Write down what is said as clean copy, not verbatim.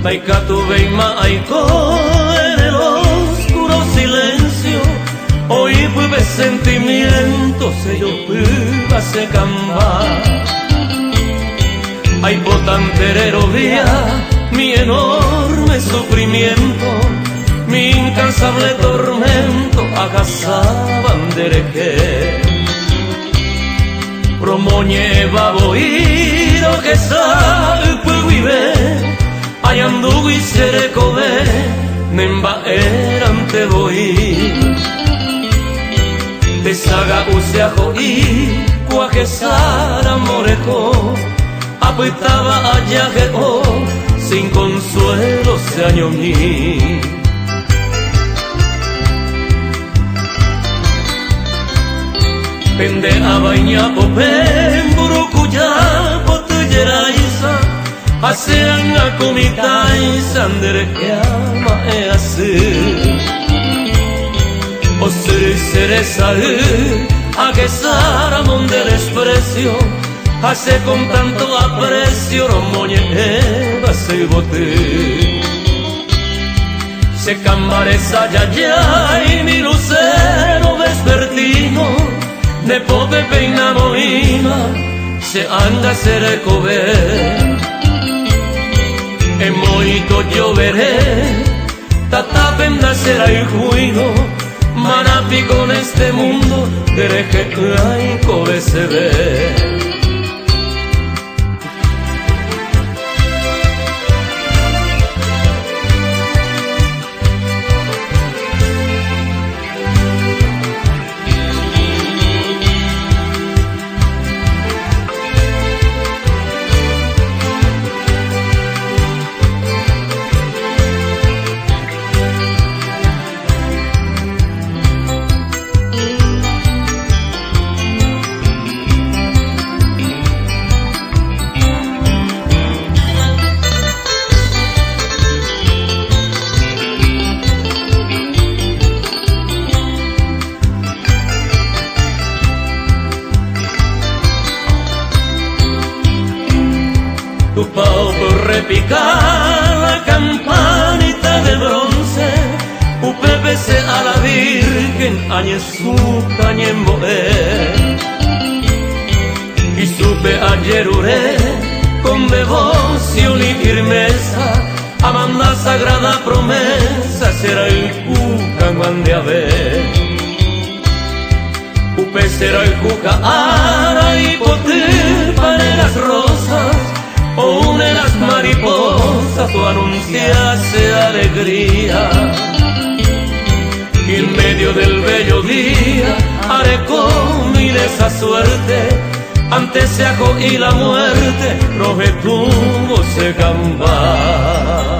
Maikatuveima aiko en el oscuro silencio, hoy pude sentimientos se yo pude se cambar. Ay potanterero vía mi enorme sufrimiento, mi incansable tormento agasaban dereje. Promoñeva boiro que salpo vive, ayandugu y serekobe, nemba erante voy. Desaga useajo y cuajesara moreco, apitaba ayajeo, sin consuelo se añoñí. Pende abaña popen burukuya potuyeraisa, hasean a comitaisa andereama e así. O seresa a que sara monde desprecio, hace con tanto aprecio romoñe eva se bote. Se cambaresa ya y mi lucero vespertino, de pope peina moima, se anda se recover. E moito lloveré, tatapenda será el juino, manapi con este mundo, dereje ay cobe se ve. Tu pau por repicar la campanita de bronce, upepese a la Virgen, añezuca ñemboé. Y supe ayer uré, con devoción y firmeza, amanda sagrada promesa, será el cuca mande a ver. Upe será el cuca ara y potir en las rosas, o une las mariposas, o anunciase alegría. Y en medio del bello día haré con mi esa suerte, antes se ajo y la muerte, roje tuvo se cambar.